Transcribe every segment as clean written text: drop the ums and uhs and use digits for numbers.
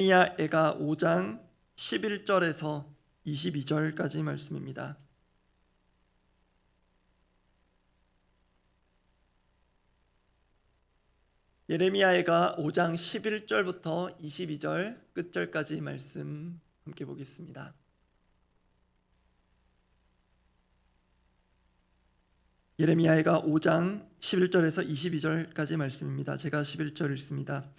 예레미야가 5장 11절에서 22절까지 말씀입니다. 예레미야가 5장 11절부터 22절 끝절까지 말씀 함께 보겠습니다. 예레미야가 5장 11절에서 22절까지 말씀입니다. 제가 11절 읽습니다.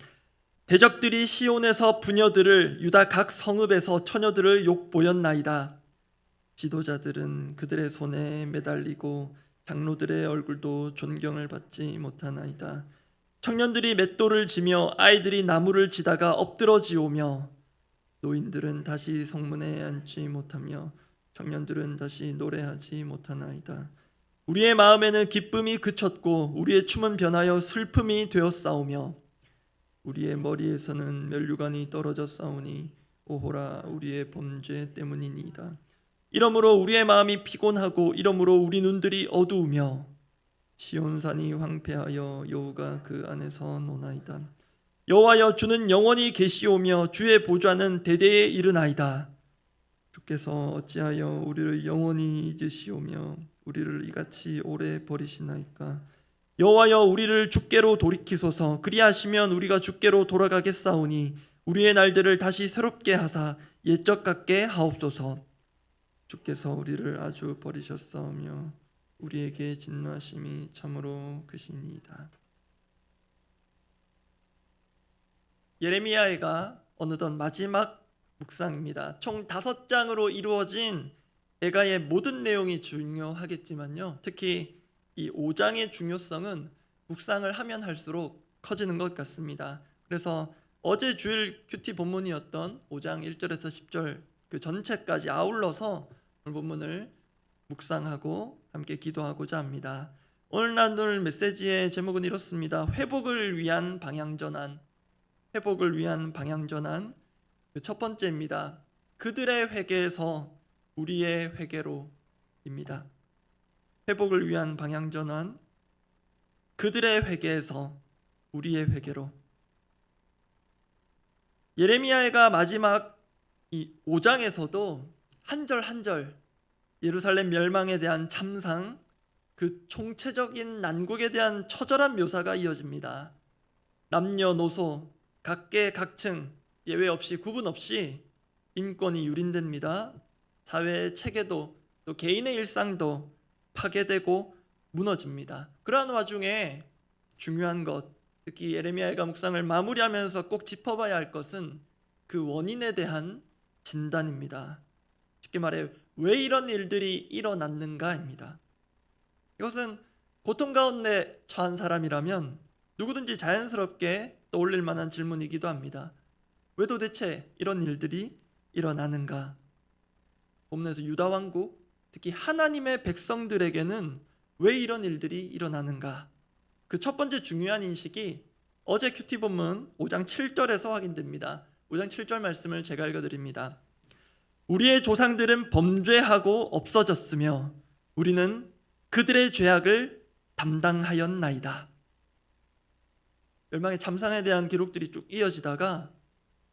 대적들이 시온에서 부녀들을, 유다 각 성읍에서 처녀들을 욕보였나이다. 지도자들은 그들의 손에 매달리고 장로들의 얼굴도 존경을 받지 못하나이다. 청년들이 맷돌을 지며 아이들이 나무를 지다가 엎드러지오며 노인들은 다시 성문에 앉지 못하며 청년들은 다시 노래하지 못하나이다. 우리의 마음에는 기쁨이 그쳤고 우리의 춤은 변하여 슬픔이 되었사오며 우리의 머리에서는 면류관이 떨어져 싸우니 오호라 우리의 범죄 때문이니이다. 이러므로 우리의 마음이 피곤하고 이러므로 우리 눈들이 어두우며 시온산이 황폐하여 여호가 그 안에서 노나이다. 여호와여 주는 영원히 계시오며 주의 보좌는 대대에 이르나이다. 주께서 어찌하여 우리를 영원히 잊으시오며 우리를 이같이 오래 버리시나이까. 여호와여 우리를 주께로 돌이키소서. 그리하시면 우리가 주께로 돌아가겠사오니 우리의 날들을 다시 새롭게 하사 옛적 같게 하옵소서. 주께서 우리를 아주 버리셨사오며 우리에게 진노하심이 참으로 크시니이다. 예레미야가 어느덧 마지막 묵상입니다. 총 5장으로 이루어진 애가의 모든 내용이 중요하겠지만요, 특히 이 5장의 중요성은 묵상을 하면 할수록 커지는 것 같습니다. 그래서 어제 주일 큐티 본문이었던 5장 1절에서 10절 그 전체까지 아울러서 오늘 본문을 묵상하고 함께 기도하고자 합니다. 오늘 나눌 메시지의 제목은 이렇습니다. 회복을 위한 방향전환. 회복을 위한 방향전환. 그 첫 번째입니다. 그들의 회개에서 우리의 회개로입니다. 회복을 위한 방향전환. 그들의 회개에서 우리의 회개로. 예레미야가 마지막 이 5장에서도 한 절 한 절 예루살렘 멸망에 대한 참상, 그 총체적인 난국에 대한 처절한 묘사가 이어집니다. 남녀노소, 각계 각층 예외 없이 구분 없이 인권이 유린됩니다. 사회의 체계도 또 개인의 일상도 파괴되고 무너집니다. 그러한 와중에 중요한 것, 특히 예레미야가 묵상을 마무리하면서 꼭 짚어봐야 할 것은 그 원인에 대한 진단입니다. 쉽게 말해 왜 이런 일들이 일어났는가입니다. 이것은 고통 가운데 처한 사람이라면 누구든지 자연스럽게 떠올릴 만한 질문이기도 합니다. 왜 도대체 이런 일들이 일어나는가? 본문에서 유다 왕국, 특히 하나님의 백성들에게는 왜 이런 일들이 일어나는가? 그 첫 번째 중요한 인식이 어제 큐티 본문 5장 7절에서 확인됩니다. 5장 7절 말씀을 제가 읽어드립니다. 우리의 조상들은 범죄하고 없어졌으며 우리는 그들의 죄악을 담당하였나이다. 멸망의 참상에 대한 기록들이 쭉 이어지다가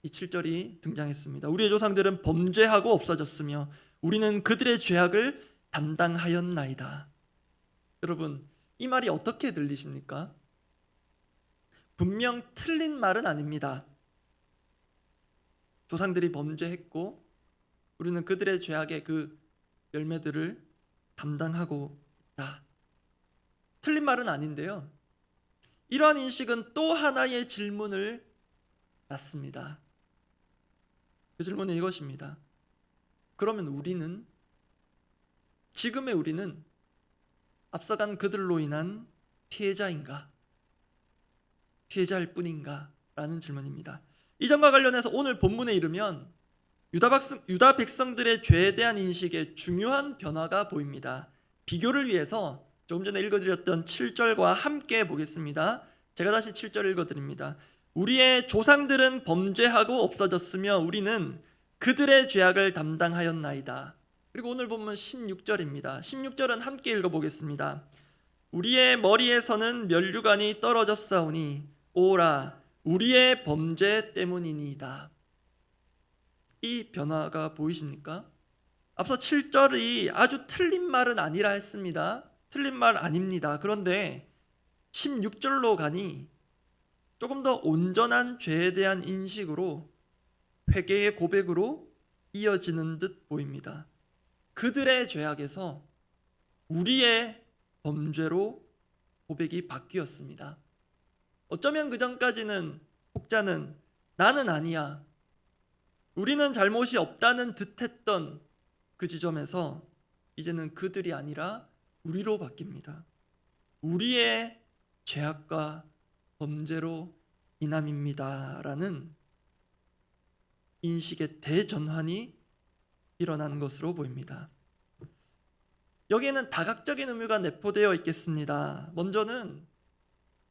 이 7절이 등장했습니다. 우리의 조상들은 범죄하고 없어졌으며 우리는 그들의 죄악을 담당하였나이다. 여러분, 이 말이 어떻게 들리십니까? 분명 틀린 말은 아닙니다. 조상들이 범죄했고 우리는 그들의 죄악의 그 열매들을 담당하고 있다. 틀린 말은 아닌데요, 이러한 인식은 또 하나의 질문을 낳습니다. 그 질문은 이것입니다. 그러면 우리는, 지금의 우리는 앞서간 그들로 인한 피해자인가? 피해자일 뿐인가? 라는 질문입니다. 이 점과 관련해서 오늘 본문에 이르면 유다 백성들의 죄에 대한 인식에 중요한 변화가 보입니다. 비교를 위해서 조금 전에 읽어드렸던 7절과 함께 보겠습니다. 제가 다시 7절 읽어드립니다. 우리의 조상들은 범죄하고 없어졌으며 우리는 그들의 죄악을 담당하였나이다. 그리고 오늘 본문 16절입니다. 16절은 함께 읽어보겠습니다. 우리의 머리에서는 면류관이 떨어졌사오니 오라 우리의 범죄 때문이니이다. 이 변화가 보이십니까? 앞서 7절이 아주 틀린 말은 아니라 했습니다. 틀린 말 아닙니다. 그런데 16절로 가니 조금 더 온전한 죄에 대한 인식으로 회개의 고백으로 이어지는 듯 보입니다. 그들의 죄악에서 우리의 범죄로 고백이 바뀌었습니다. 어쩌면 그전까지는 혹자는 나는 아니야, 우리는 잘못이 없다는 듯했던 그 지점에서 이제는 그들이 아니라 우리로 바뀝니다. 우리의 죄악과 범죄로 인함입니다라는 인식의 대전환이 일어난 것으로 보입니다. 여기에는 다각적인 의미가 내포되어 있겠습니다. 먼저는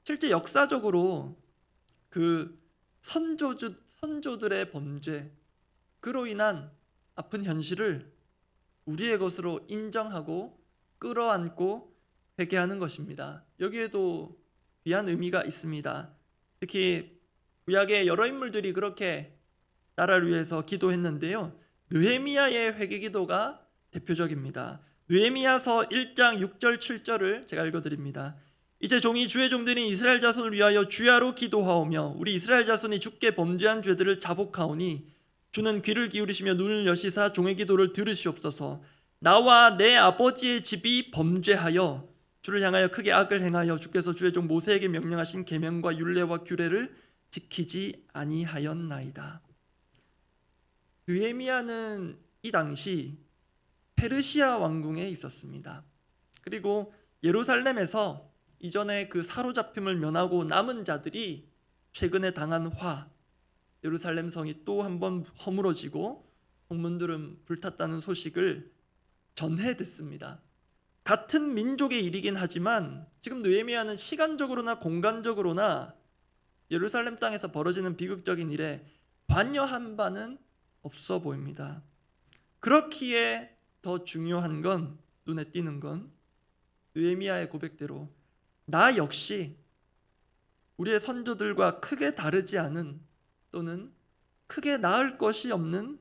실제 역사적으로 그 선조들의 범죄, 그로 인한 아픈 현실을 우리의 것으로 인정하고 끌어안고 회개하는 것입니다. 여기에도 귀한 의미가 있습니다. 특히 구약의 여러 인물들이 그렇게 나라를 위해서 기도했는데요, 느헤미야의 회개 기도가 대표적입니다. 느헤미야서 1장 6절 7절을 제가 읽어드립니다. 이제 종이 주의 종들인 이스라엘 자손을 위하여 주야로 기도하오며 우리 이스라엘 자손이 주께 범죄한 죄들을 자복하오니 주는 귀를 기울이시며 눈을 여시사 종의 기도를 들으시옵소서. 나와 내 아버지의 집이 범죄하여 주를 향하여 크게 악을 행하여 주께서 주의 종 모세에게 명령하신 계명과 율례와 규례를 지키지 아니하였나이다. 느헤미야는 이 당시 페르시아 왕궁에 있었습니다. 그리고 예루살렘에서 이전에 그 사로잡힘을 면하고 남은 자들이 최근에 당한 예루살렘 성이 또 한 번 허물어지고 성문들은 불탔다는 소식을 전해 듣습니다. 같은 민족의 일이긴 하지만 지금 느헤미야는 시간적으로나 공간적으로나 예루살렘 땅에서 벌어지는 비극적인 일에 관여한 바는 없어 보입니다. 그렇기에 더 중요한 건, 눈에 띄는 건 느헤미야의 고백대로 나 역시 우리의 선조들과 크게 다르지 않은, 또는 크게 나을 것이 없는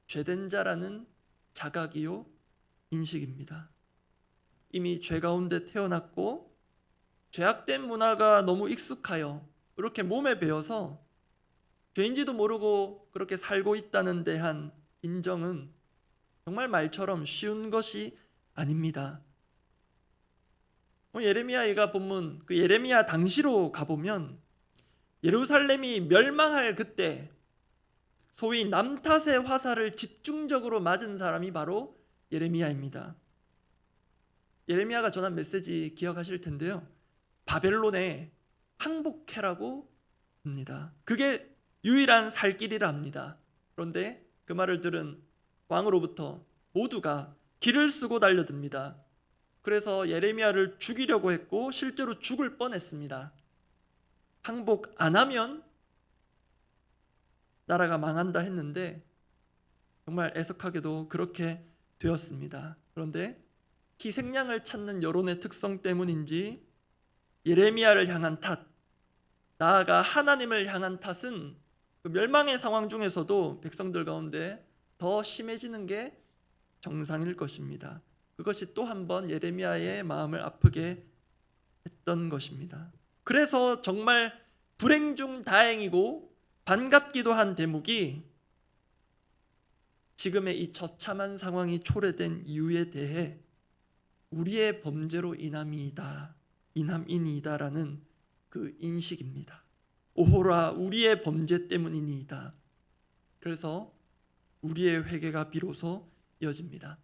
죄된 자라는 자각이요 인식입니다. 이미 죄 가운데 태어났고 죄악된 문화가 너무 익숙하여 이렇게 몸에 배어서 죄인지도 모르고 그렇게 살고 있다는 대한 인정은 정말 말처럼 쉬운 것이 아닙니다. 예레미야가 본문 그 예레미야 당시로 가보면 예루살렘이 멸망할 그때 소위 남탓의 화살을 집중적으로 맞은 사람이 바로 예레미야입니다. 예레미야가 전한 메시지 기억하실 텐데요, 바벨론에 항복해라고 합니다. 그게 유일한 살 길이라 합니다. 그런데 그 말을 들은 왕으로부터 모두가 길을 쓰고 달려듭니다. 그래서 예레미야를 죽이려고 했고 실제로 죽을 뻔했습니다. 항복 안 하면 나라가 망한다 했는데 정말 애석하게도 그렇게 되었습니다. 그런데 희생양을 찾는 여론의 특성 때문인지 예레미야를 향한 탓, 나아가 하나님을 향한 탓은 그 멸망의 상황 중에서도 백성들 가운데 더 심해지는 게 정상일 것입니다. 그것이 또 한 번 예레미야의 마음을 아프게 했던 것입니다. 그래서 정말 불행 중 다행이고 반갑기도 한 대목이 지금의 이 처참한 상황이 초래된 이유에 대해 우리의 범죄로 인함이니이다라는 그 인식입니다. 오호라, 우리의 범죄 때문이니이다. 그래서 우리의 회개가 비로소 이어집니다.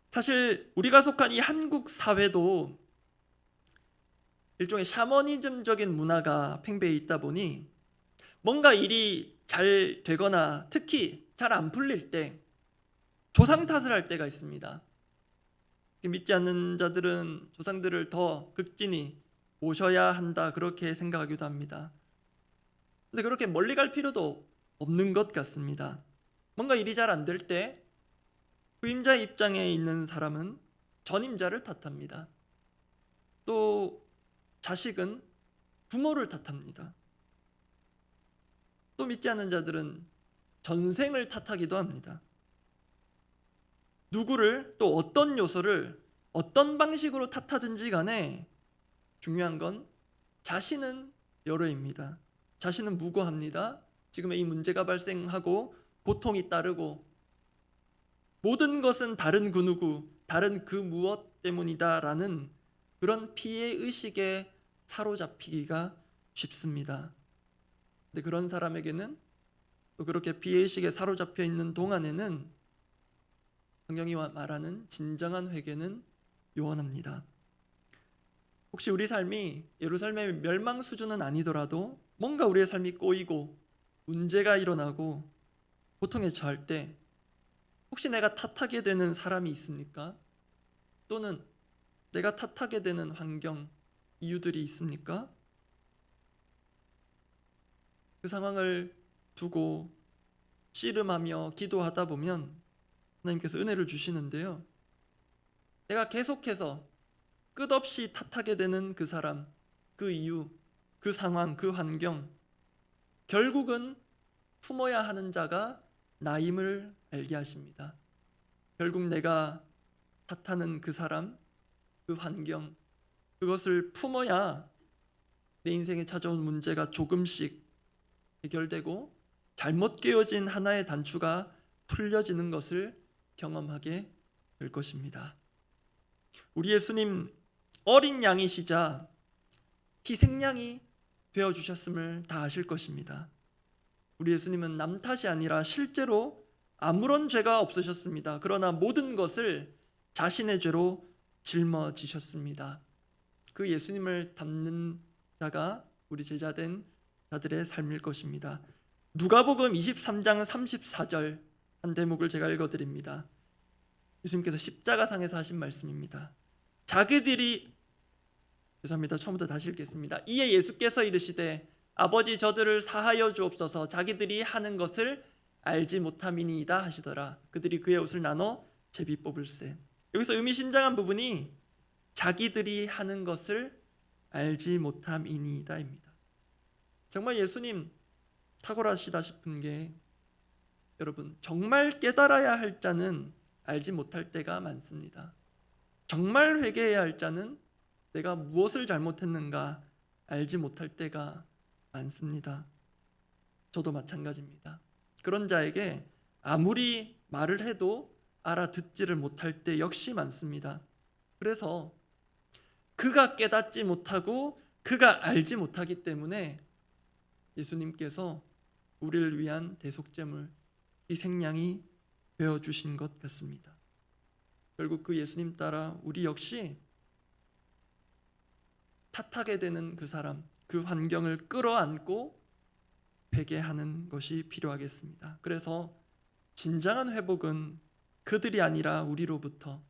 사실 우리가 속한 이 한국 사회도 일종의 샤머니즘적인 문화가 팽배해 있다 보니 뭔가 일이 잘 되거나 특히 잘 안 풀릴 때 조상 탓을 할 때가 있습니다. 믿지 않는 자들은 조상들을 더 극진히 모셔야 한다, 그렇게 생각하기도 합니다. 근데 그렇게 멀리 갈 필요도 없는 것 같습니다. 뭔가 일이 잘 안 될 때 후임자 입장에 있는 사람은 전임자를 탓합니다. 또 자식은 부모를 탓합니다. 또 믿지 않는 자들은 전생을 탓하기도 합니다. 누구를 또 어떤 요소를 어떤 방식으로 탓하든지 간에 중요한 건 자신은 여로입니다. 자신은 무고합니다. 지금의 이 문제가 발생하고 고통이 따르고 모든 것은 다른 그 누구, 다른 그 무엇 때문이다라는 그런 피해의식에 사로잡히기가 쉽습니다. 근데 그런 사람에게는 또 그렇게 피해의식에 사로잡혀 있는 동안에는 성경이 말하는 진정한 회개는 요원합니다. 혹시 우리 삶이 예루살렘의 멸망 수준은 아니더라도 뭔가 우리의 삶이 꼬이고 문제가 일어나고 고통에 처할 때 혹시 내가 탓하게 되는 사람이 있습니까? 또는 내가 탓하게 되는 환경, 이유들이 있습니까? 그 상황을 두고 씨름하며 기도하다 보면 하나님께서 은혜를 주시는데요. 내가 계속해서 끝없이 탓하게 되는 그 사람, 그 이유, 그 상황, 그 환경, 결국은 품어야 하는 자가 나임을 알게 하십니다. 결국 내가 탓하는 그 사람, 그 환경, 그것을 품어야 내 인생에 찾아온 문제가 조금씩 해결되고 잘못 깨어진 하나의 단추가 풀려지는 것을 경험하게 될 것입니다. 우리 예수님 어린 양이시자 희생양이 되어주셨음을 다 아실 것입니다. 우리 예수님은 남 탓이 아니라 실제로 아무런 죄가 없으셨습니다. 그러나 모든 것을 자신의 죄로 짊어지셨습니다. 그 예수님을 닮는 자가 우리 제자된 자들의 삶일 것입니다. 누가복음 23장 34절 한 대목을 제가 읽어드립니다. 예수님께서 십자가상에서 하신 말씀입니다. 처음부터 다시 읽겠습니다. 이에 예수께서 이르시되 아버지 저들을 사하여 주옵소서 자기들이 하는 것을 알지 못함이니이다 하시더라. 그들이 그의 옷을 나눠 제비 뽑을세. 여기서 의미심장한 부분이 자기들이 하는 것을 알지 못함이니이다입니다. 정말 예수님 탁월하시다 싶은 게 여러분 정말 깨달아야 할 자는 알지 못할 때가 많습니다. 정말 회개해야 할 자는 내가 무엇을 잘못했는가 알지 못할 때가 많습니다. 저도 마찬가지입니다. 그런 자에게 아무리 말을 해도 알아듣지를 못할 때 역시 많습니다. 그래서 그가 깨닫지 못하고 그가 알지 못하기 때문에 예수님께서 우리를 위한 대속제물 희생양이 되어주신 것 같습니다. 결국 그 예수님 따라 우리 역시 탓하게 되는 그 사람, 그 환경을 끌어안고 회개하는 것이 필요하겠습니다. 그래서 진정한 회복은 그들이 아니라 우리로부터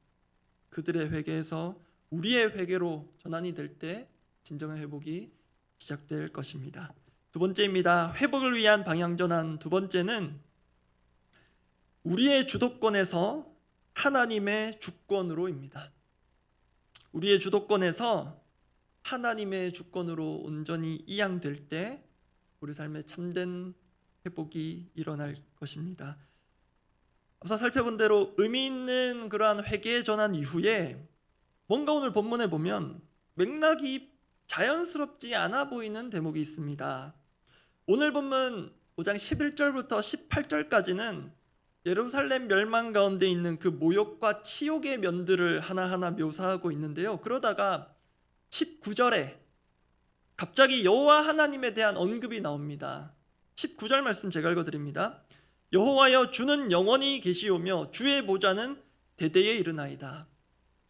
그들의 회개에서 우리의 회개로 전환이 될 때 진정한 회복이 시작될 것입니다. 두 번째입니다. 회복을 위한 방향 전환. 두 번째는 우리의 주도권에서 하나님의 주권으로입니다. 우리의 주도권에서 하나님의 주권으로 온전히 이양될 때 우리 삶에 참된 회복이 일어날 것입니다. 앞서 살펴본 대로 의미 있는 그러한 회개의 전환 이후에 뭔가 오늘 본문에 보면 맥락이 자연스럽지 않아 보이는 대목이 있습니다. 오늘 본문 5장 11절부터 18절까지는 예루살렘 멸망 가운데 있는 그 모욕과 치욕의 면들을 하나하나 묘사하고 있는데요. 그러다가 19절에 갑자기 여호와 하나님에 대한 언급이 나옵니다. 19절 말씀 제가 읽어드립니다. 여호와여 주는 영원히 계시오며 주의 보좌는 대대에 이르나이다.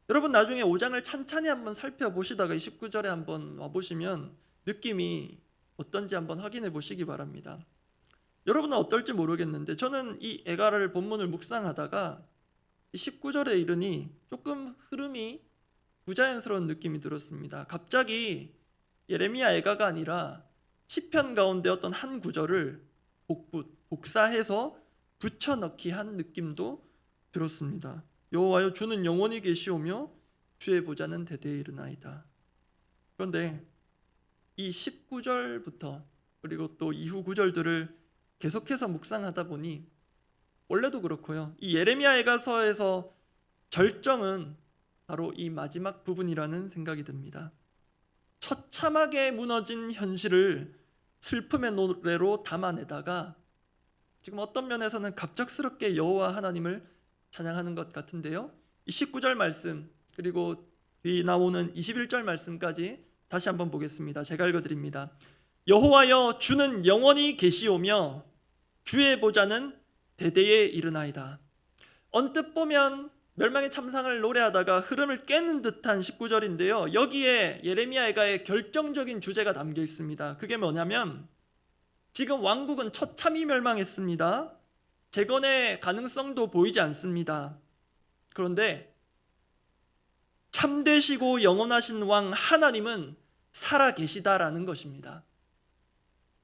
여러분 나중에 5장을 찬찬히 한번 살펴보시다가 19절에 한번 와보시면 느낌이 어떤지 한번 확인해 보시기 바랍니다. 여러분은 어떨지 모르겠는데 저는 이 애가를 본문을 묵상하다가 19절에 이르니 조금 흐름이 부자연스러운 느낌이 들었습니다. 갑자기 예레미야 애가가 아니라 시편 가운데 어떤 한 구절을 복사해서 붙여넣기 한 느낌도 들었습니다. 여호와여 주는 영원히 계시오며 주의 보좌는 대대에 이르나이다. 그런데 이 19절부터 그리고 또 이후 구절들을 계속해서 묵상하다 보니 원래도 그렇고요. 이 예레미야 애가서에서 절정은 바로 이 마지막 부분이라는 생각이 듭니다. 처참하게 무너진 현실을 슬픔의 노래로 담아내다가 지금 어떤 면에서는 갑작스럽게 여호와 하나님을 찬양하는 것 같은데요. 이 19절 말씀 그리고 뒤 나오는 21절 말씀까지 다시 한번 보겠습니다. 제가 읽어드립니다. 여호와여 주는 영원히 계시오며 주의 보좌는 대대에 이르나이다. 언뜻 보면 멸망의 참상을 노래하다가 흐름을 깨는 듯한 19절인데요. 여기에 예레미야 애가의 결정적인 주제가 담겨 있습니다. 그게 뭐냐면 지금 왕국은 처참히 멸망했습니다. 재건의 가능성도 보이지 않습니다. 그런데 참되시고 영원하신 왕 하나님은 살아계시다라는 것입니다.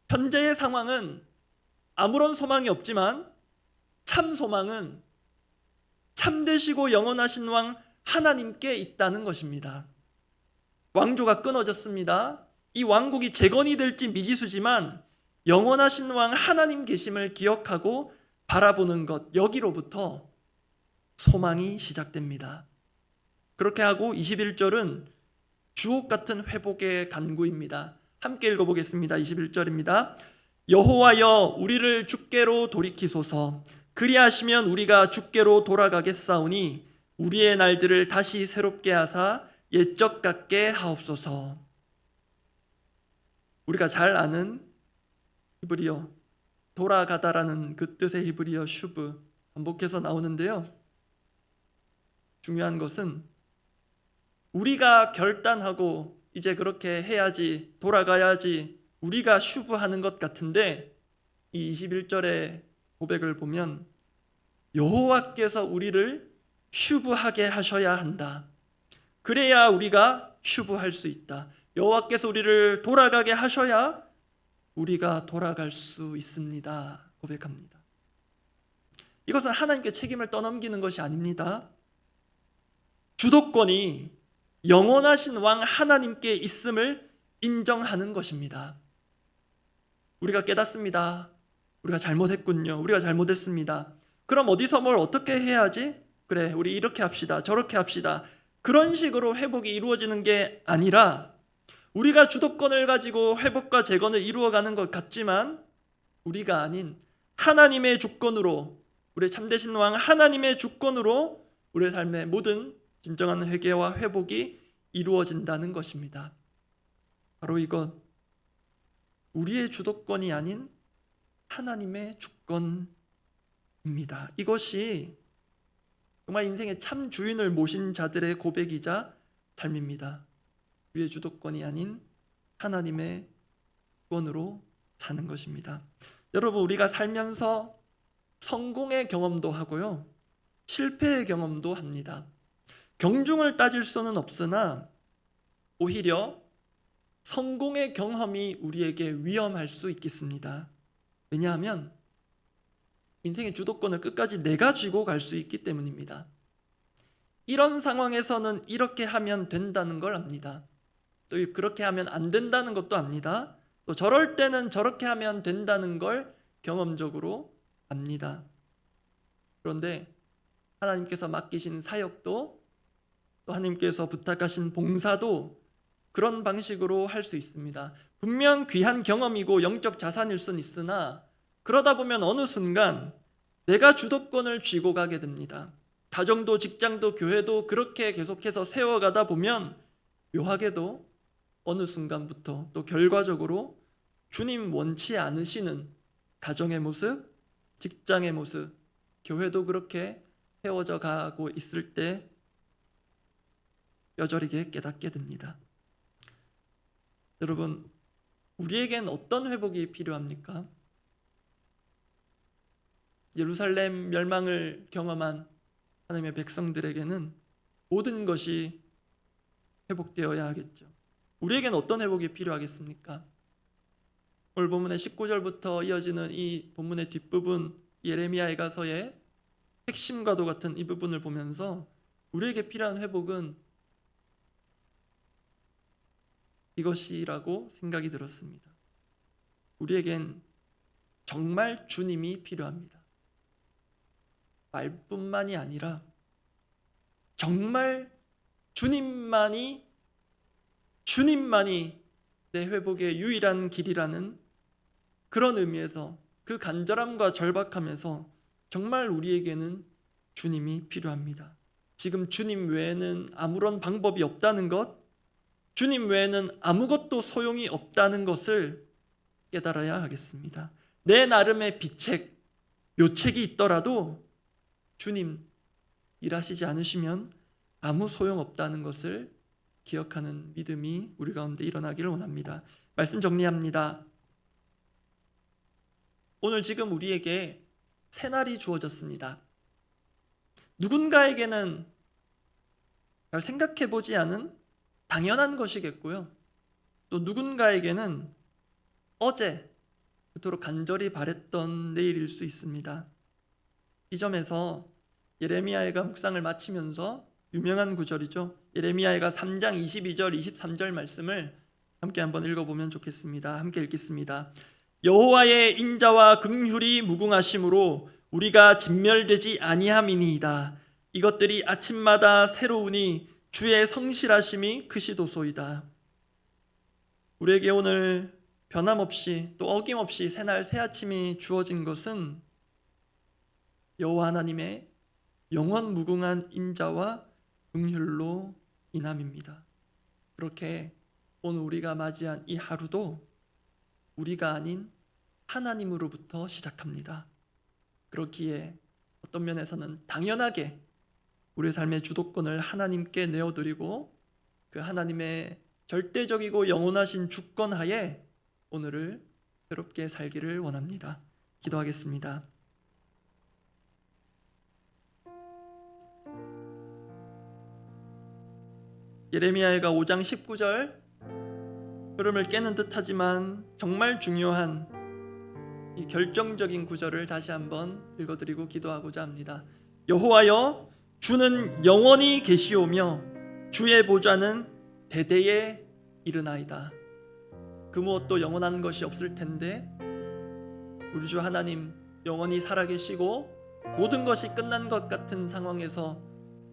현재의 상황은 아무런 소망이 없지만 참 소망은 참되시고 영원하신 왕 하나님께 있다는 것입니다. 왕조가 끊어졌습니다. 이 왕국이 재건이 될지 미지수지만 영원하신 왕 하나님 계심을 기억하고 바라보는 것, 여기로부터 소망이 시작됩니다. 그렇게 하고 21절은 주옥 같은 회복의 간구입니다. 함께 읽어보겠습니다. 21절입니다. 여호와여 우리를 주께로 돌이키소서. 그리하시면 우리가 주께로 돌아가겠사오니 우리의 날들을 다시 새롭게 하사 옛적 같게 하옵소서. 우리가 잘 아는 히브리어 돌아가다라는 그 뜻의 히브리어 슈브 반복해서 나오는데요. 중요한 것은 우리가 결단하고 이제 그렇게 해야지, 돌아가야지, 우리가 슈브하는 것 같은데 이 21절의 고백을 보면 여호와께서 우리를 슈브하게 하셔야 한다. 그래야 우리가 슈브할 수 있다. 여호와께서 우리를 돌아가게 하셔야 우리가 돌아갈 수 있습니다. 고백합니다. 이것은 하나님께 책임을 떠넘기는 것이 아닙니다. 주도권이 영원하신 왕 하나님께 있음을 인정하는 것입니다. 우리가 깨닫습니다. 우리가 잘못했군요. 우리가 잘못했습니다. 그럼 어디서 뭘 어떻게 해야지? 그래, 우리 이렇게 합시다. 저렇게 합시다. 그런 식으로 회복이 이루어지는 게 아니라 우리가 주도권을 가지고 회복과 재건을 이루어가는 것 같지만 우리가 아닌 하나님의 주권으로, 우리 참되신 왕 하나님의 주권으로 우리의 삶의 모든 진정한 회개와 회복이 이루어진다는 것입니다. 바로 이것, 우리의 주도권이 아닌 하나님의 주권입니다. 이것이 정말 인생의 참 주인을 모신 자들의 고백이자 삶입니다. 우리의 주도권이 아닌 하나님의 주권으로 사는 것입니다. 여러분, 우리가 살면서 성공의 경험도 하고요, 실패의 경험도 합니다. 경중을 따질 수는 없으나 오히려 성공의 경험이 우리에게 위험할 수 있겠습니다. 왜냐하면 인생의 주도권을 끝까지 내가 쥐고 갈 수 있기 때문입니다. 이런 상황에서는 이렇게 하면 된다는 걸 압니다. 또 그렇게 하면 안 된다는 것도 압니다. 또 저럴 때는 저렇게 하면 된다는 걸 경험적으로 압니다. 그런데 하나님께서 맡기신 사역도 또 하나님께서 부탁하신 봉사도 그런 방식으로 할 수 있습니다. 분명 귀한 경험이고 영적 자산일 수는 있으나 그러다 보면 어느 순간 내가 주도권을 쥐고 가게 됩니다. 가정도 직장도 교회도 그렇게 계속해서 세워가다 보면 묘하게도 어느 순간부터 또 결과적으로 주님 원치 않으시는 가정의 모습, 직장의 모습, 교회도 그렇게 세워져 가고 있을 때 뼈저리게 깨닫게 됩니다. 여러분, 우리에겐 어떤 회복이 필요합니까? 예루살렘 멸망을 경험한 하나님의 백성들에게는 모든 것이 회복되어야 하겠죠. 우리에겐 어떤 회복이 필요하겠습니까? 오늘 본문의 19절부터 이어지는 이 본문의 뒷부분 예레미야에 가서의 핵심과도 같은 이 부분을 보면서 우리에게 필요한 회복은 이것이라고 생각이 들었습니다. 우리에겐 정말 주님이 필요합니다. 말뿐만이 아니라 정말 주님만이 내 회복의 유일한 길이라는 그런 의미에서 그 간절함과 절박함에서 정말 우리에게는 주님이 필요합니다. 지금 주님 외에는 아무런 방법이 없다는 것, 주님 외에는 아무것도 소용이 없다는 것을 깨달아야 하겠습니다. 내 나름의 비책, 묘책이 있더라도 주님 일하시지 않으시면 아무 소용없다는 것을 기억하는 믿음이 우리 가운데 일어나기를 원합니다. 말씀 정리합니다. 오늘 지금 우리에게 새날이 주어졌습니다. 누군가에게는 잘 생각해보지 않은 당연한 것이겠고요. 또 누군가에게는 어제 그토록 간절히 바랬던 내일일 수 있습니다. 이 점에서 예레미야가 묵상을 마치면서 유명한 구절이죠. 예레미야가 3장 22절 23절 말씀을 함께 한번 읽어보면 좋겠습니다. 함께 읽겠습니다. 여호와의 인자와 긍휼이 무궁하심으로 우리가 진멸되지 아니함이니이다. 이것들이 아침마다 새로우니 주의 성실하심이 크시도소이다. 우리에게 오늘 변함없이 또 어김없이 새날 새아침이 주어진 것은 여호와 하나님의 영원 무궁한 인자와 긍휼로 인함입니다. 그렇게 오늘 우리가 맞이한 이 하루도 우리가 아닌 하나님으로부터 시작합니다. 그렇기에 어떤 면에서는 당연하게 우리의 삶의 주도권을 하나님께 내어드리고 그 하나님의 절대적이고 영원하신 주권하에 오늘을 새롭게 살기를 원합니다. 기도하겠습니다. 예레미야가 5장 19절 흐름을 깨는 듯하지만 정말 중요한 이 결정적인 구절을 다시 한번 읽어드리고 기도하고자 합니다. 여호와여, 주는 영원히 계시오며 주의 보좌는 대대에 이르나이다. 그 무엇도 영원한 것이 없을 텐데 우리 주 하나님 영원히 살아계시고 모든 것이 끝난 것 같은 상황에서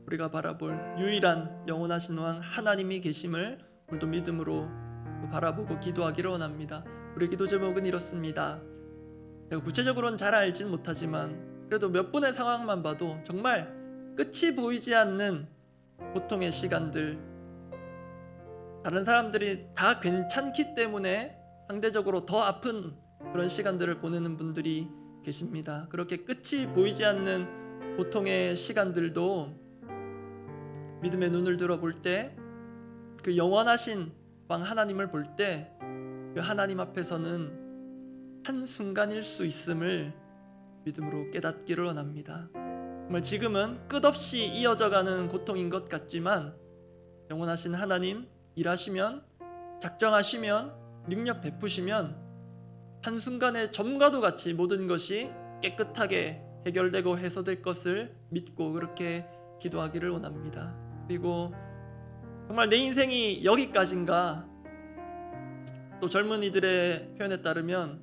우리가 바라볼 유일한 영원하신 왕 하나님이 계심을 오늘도 믿음으로 바라보고 기도하기를 원합니다. 우리 기도 제목은 이렇습니다. 제가 구체적으로는 잘 알진 못하지만 그래도 몇 분의 상황만 봐도 정말 끝이 보이지 않는 고통의 시간들, 다른 사람들이 다 괜찮기 때문에 상대적으로 더 아픈 그런 시간들을 보내는 분들이 계십니다. 그렇게 끝이 보이지 않는 고통의 시간들도 믿음의 눈을 들어볼 때 그 영원하신 왕 하나님을 볼 때 그 하나님 앞에서는 한순간일 수 있음을 믿음으로 깨닫기를 원합니다. 정말 지금은 끝없이 이어져가는 고통인 것 같지만 영원하신 하나님 일하시면, 작정하시면, 능력 베푸시면 한순간의 점과도 같이 모든 것이 깨끗하게 해결되고 해소될 것을 믿고 그렇게 기도하기를 원합니다. 그리고 정말 내 인생이 여기까지인가, 또 젊은이들의 표현에 따르면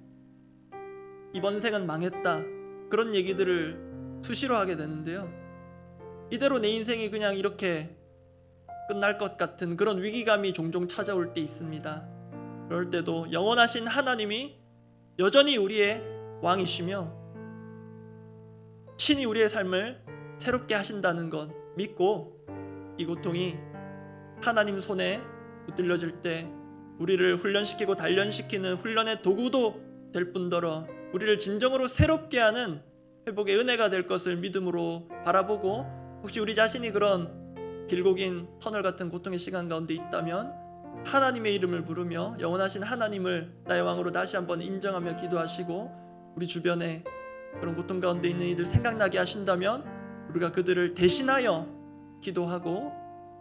이번 생은 망했다, 그런 얘기들을 수시로 하게 되는데요. 이대로 내 인생이 그냥 이렇게 끝날 것 같은 그런 위기감이 종종 찾아올 때 있습니다. 그럴 때도 영원하신 하나님이 여전히 우리의 왕이시며 친히 우리의 삶을 새롭게 하신다는 것 믿고 이 고통이 하나님 손에 붙들려질 때 우리를 훈련시키고 단련시키는 훈련의 도구도 될 뿐더러 우리를 진정으로 새롭게 하는 회복의 은혜가 될 것을 믿음으로 바라보고, 혹시 우리 자신이 그런 길고 긴 터널 같은 고통의 시간 가운데 있다면 하나님의 이름을 부르며 영원하신 하나님을 나의 왕으로 다시 한번 인정하며 기도하시고, 우리 주변에 그런 고통 가운데 있는 이들 생각나게 하신다면 우리가 그들을 대신하여 기도하고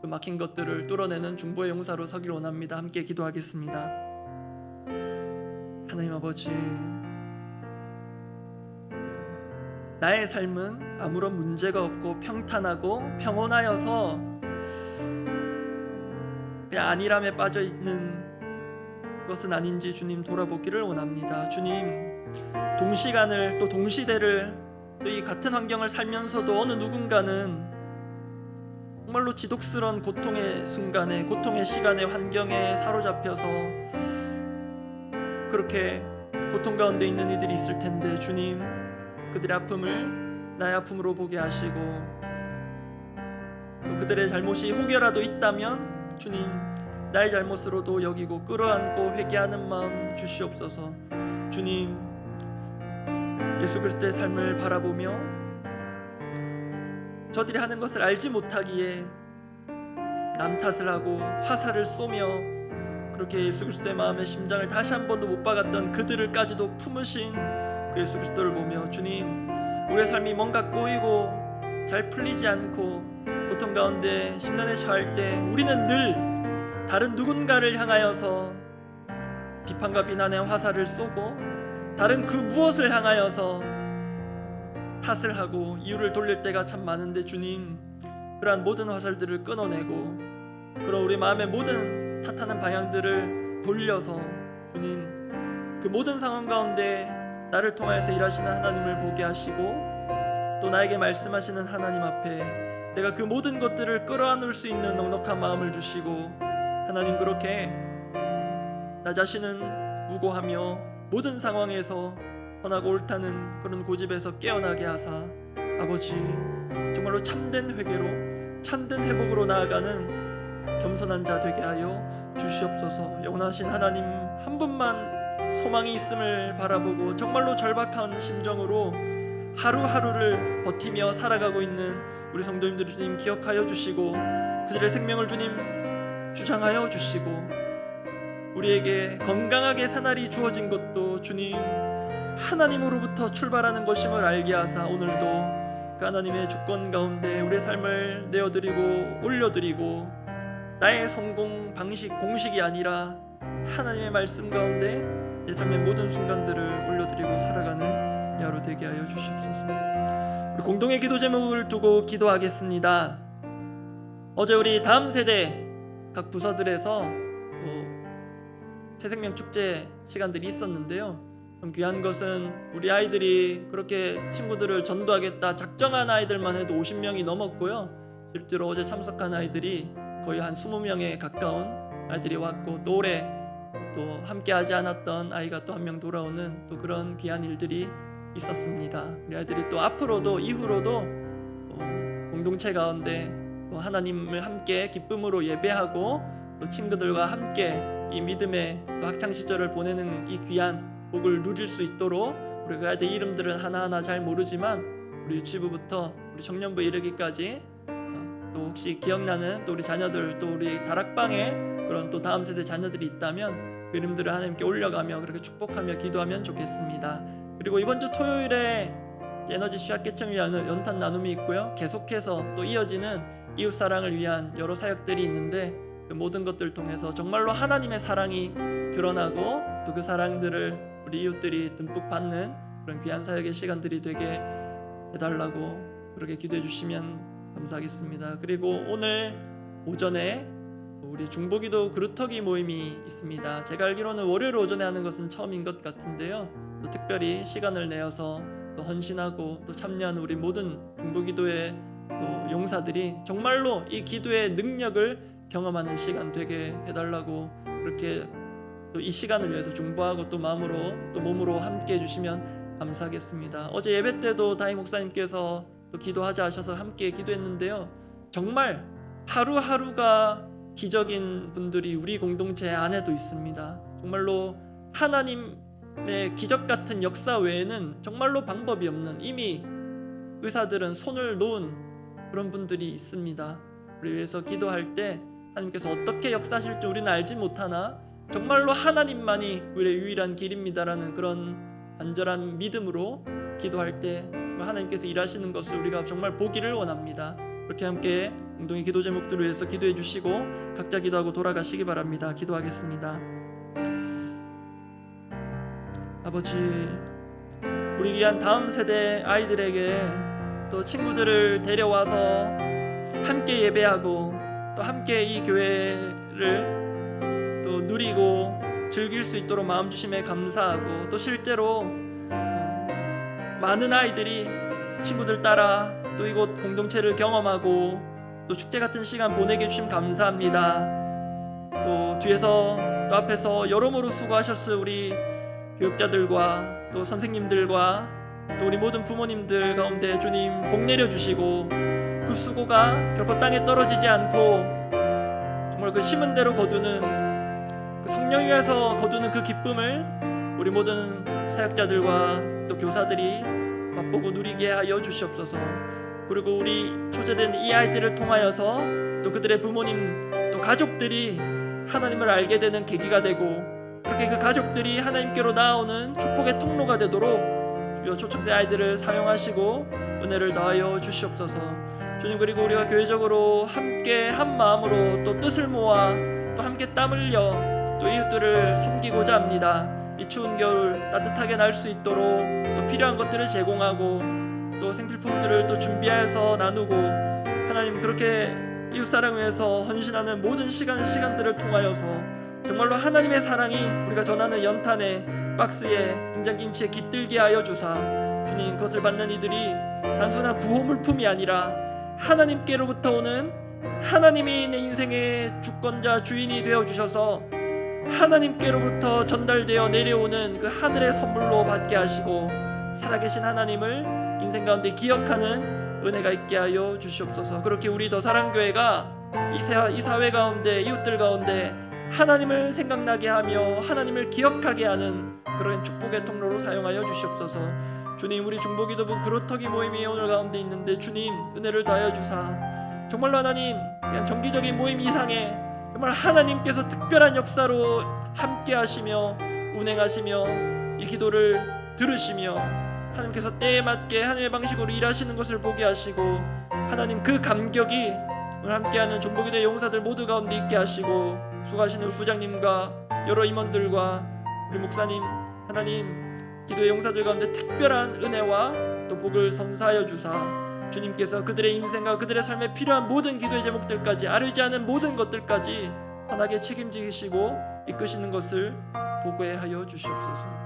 그 막힌 것들을 뚫어내는 중보의 용사로 서길 원합니다. 함께 기도하겠습니다. 하나님 아버지, 나의 삶은 아무런 문제가 없고 평탄하고 평온하여서 그냥 안일함에 빠져있는 것은 아닌지 주님 돌아보기를 원합니다. 주님, 동시간을 또 동시대를 또 이 같은 환경을 살면서도 어느 누군가는 정말로 지독스러운 고통의 순간에, 고통의 시간에, 환경에 사로잡혀서 그렇게 고통 가운데 있는 이들이 있을 텐데, 주님 그들의 아픔을 나의 아픔으로 보게 하시고, 또 그들의 잘못이 혹여라도 있다면 주님 나의 잘못으로도 여기고 끌어안고 회개하는 마음 주시옵소서. 주님, 예수 그리스도의 삶을 바라보며 저들이 하는 것을 알지 못하기에 남 탓을 하고 화살을 쏘며 그렇게 예수 그리스도의 마음의 심장을 다시 한 번도 못 박았던 그들을까지도 품으신 그 예수 그리스도를 보며, 주님 우리의 삶이 뭔가 꼬이고 잘 풀리지 않고 고통 가운데 심란에 처할 때 우리는 늘 다른 누군가를 향하여서 비판과 비난의 화살을 쏘고 다른 그 무엇을 향하여서 탓을 하고 이유를 돌릴 때가 참 많은데, 주님 그러한 모든 화살들을 끊어내고 그런 우리 마음의 모든 탓하는 방향들을 돌려서 주님 그 모든 상황 가운데 나를 통하여서 일하시는 하나님을 보게 하시고, 또 나에게 말씀하시는 하나님 앞에 내가 그 모든 것들을 끌어안을 수 있는 넉넉한 마음을 주시고, 하나님 그렇게 나 자신은 무고하며 모든 상황에서 선하고 옳다는 그런 고집에서 깨어나게 하사 아버지 정말로 참된 회개로 참된 회복으로 나아가는 겸손한 자 되게 하여 주시옵소서. 영원하신 하나님 한 분만 소망이 있음을 바라보고 정말로 절박한 심정으로 하루하루를 버티며 살아가고 있는 우리 성도님들 주님 기억하여 주시고, 그들의 생명을 주님 주장하여 주시고, 우리에게 건강하게 사날이 주어진 것도 주님 하나님으로부터 출발하는 것임을 알게 하사 오늘도 그 하나님의 주권 가운데 우리의 삶을 내어드리고 올려드리고, 나의 성공 방식 공식이 아니라 하나님의 말씀 가운데 내 삶의 모든 순간들을 올려드리고 살아가는 야로 되게 하여 주시옵소서. 우리 공동의 기도 제목을 두고 기도하겠습니다. 어제 우리 다음 세대 각 부서들에서 새생명 축제 시간들이 있었는데요, 좀 귀한 것은 우리 아이들이 그렇게 친구들을 전도하겠다 작정한 아이들만 해도 50명이 넘었고요, 실제로 어제 참석한 아이들이 거의 한 20명에 가까운 아이들이 왔고, 또 올해 또 함께 하지 않았던 아이가 또 한 명 돌아오는 또 그런 귀한 일들이 있었습니다. 우리 아이들이 또 앞으로도 이후로도 공동체 가운데 또 하나님을 함께 기쁨으로 예배하고 또 친구들과 함께 이 믿음의 또 학창 시절을 보내는 이 귀한 복을 누릴 수 있도록, 우리 그 아이들 이름들은 하나하나 잘 모르지만 우리 유치부부터 우리 청년부 이르기까지 또 혹시 기억나는 또 우리 자녀들, 또 우리 다락방에 그런 또 다음 세대 자녀들이 있다면 그 이름들을 하나님께 올려가며 그렇게 축복하며 기도하면 좋겠습니다. 그리고 이번 주 토요일에 에너지 취약계층을 위한 연탄 나눔이 있고요, 계속해서 또 이어지는 이웃사랑을 위한 여러 사역들이 있는데, 그 모든 것들을 통해서 정말로 하나님의 사랑이 드러나고 또 그 사랑들을 우리 이웃들이 듬뿍 받는 그런 귀한 사역의 시간들이 되게 해달라고 그렇게 기도해 주시면 감사하겠습니다. 그리고 오늘 오전에 우리 중보기도 그루터기 모임이 있습니다. 제가 알기로는 월요일 오전에 하는 것은 처음인 것 같은데요, 또 특별히 시간을 내어서 또 헌신하고 또 참여하는 우리 모든 중보기도의 또 용사들이 정말로 이 기도의 능력을 경험하는 시간 되게 해달라고 그렇게 또 이 시간을 위해서 중보하고 또 마음으로 또 몸으로 함께 해주시면 감사하겠습니다. 어제 예배 때도 다임 목사님께서 또 기도하자 하셔서 함께 기도했는데요, 정말 하루하루가 기적인 분들이 우리 공동체 안에도 있습니다. 정말로 하나님의 기적 같은 역사 외에는 정말로 방법이 없는, 이미 의사들은 손을 놓은 그런 분들이 있습니다. 우리 위해서 기도할 때 하나님께서 어떻게 역사하실지 우리는 알지 못하나 정말로 하나님만이 우리의 유일한 길입니다라는 그런 간절한 믿음으로 기도할 때 하나님께서 일하시는 것을 우리가 정말 보기를 원합니다. 그렇게 함께 공동의 기도 제목들을 위해서 기도해 주시고 각자 기도하고 돌아가시기 바랍니다. 기도하겠습니다. 아버지, 우리 귀한 다음 세대 아이들에게 또 친구들을 데려와서 함께 예배하고 또 함께 이 교회를 또 누리고 즐길 수 있도록 마음 주심에 감사하고, 또 실제로 많은 아이들이 친구들 따라 또 이곳 공동체를 경험하고 또 축제 같은 시간 보내게 해주심 감사합니다. 또 뒤에서 또 앞에서 여러모로 수고하셨을 우리 교육자들과 또 선생님들과 또 우리 모든 부모님들 가운데 주님 복 내려주시고 그 수고가 결코 땅에 떨어지지 않고 정말 그 심은 대로 거두는 그 성령 위에서 거두는 그 기쁨을 우리 모든 사역자들과 또 교사들이 맛보고 누리게 하여 주시옵소서. 그리고 우리 초대된 이 아이들을 통하여서 또 그들의 부모님 또 가족들이 하나님을 알게 되는 계기가 되고 그렇게 그 가족들이 하나님께로 나아오는 축복의 통로가 되도록 주여 초청된 아이들을 사용하시고 은혜를 더하여 주시옵소서. 주님, 그리고 우리가 교회적으로 함께 한 마음으로 또 뜻을 모아 또 함께 땀 흘려 또 이웃들을 섬기고자 합니다. 이 추운 겨울 따뜻하게 날 수 있도록 또 필요한 것들을 제공하고 또 생필품들을 또 준비해서 나누고 하나님 그렇게 이웃사랑을 위해서 헌신하는 모든 시간들을 통하여서 정말로 하나님의 사랑이 우리가 전하는 연탄에 박스에 김장김치에 깃들게 하여 주사 주님 그것을 받는 이들이 단순한 구호물품이 아니라 하나님께로부터 오는 하나님이 내 인생의 주권자 주인이 되어주셔서 하나님께로부터 전달되어 내려오는 그 하늘의 선물로 받게 하시고 살아계신 하나님을 인생 가운데 기억하는 은혜가 있게 하여 주시옵소서. 그렇게 우리 더사랑교회가 이 사회 가운데 이웃들 가운데 하나님을 생각나게 하며 하나님을 기억하게 하는 그런 축복의 통로로 사용하여 주시옵소서. 주님, 우리 중보기도부 그루터기 모임이 오늘 가운데 있는데 주님 은혜를 다하여 주사 정말로 하나님 그냥 정기적인 모임 이상의 정말 하나님께서 특별한 역사로 함께 하시며 운행하시며 이 기도를 들으시며 하나님께서 때에 맞게 하나님의 방식으로 일하시는 것을 보게 하시고 하나님 그 감격이 오늘 함께하는 중보기도의 용사들 모두 가운데 있게 하시고 수고하시는 부장님과 여러 임원들과 우리 목사님 하나님 기도의 용사들 가운데 특별한 은혜와 또 복을 선사하여 주사 주님께서 그들의 인생과 그들의 삶에 필요한 모든 기도의 제목들까지 아르지 않은 모든 것들까지 선하게 책임지시고 이끄시는 것을 보고하여 주시옵소서.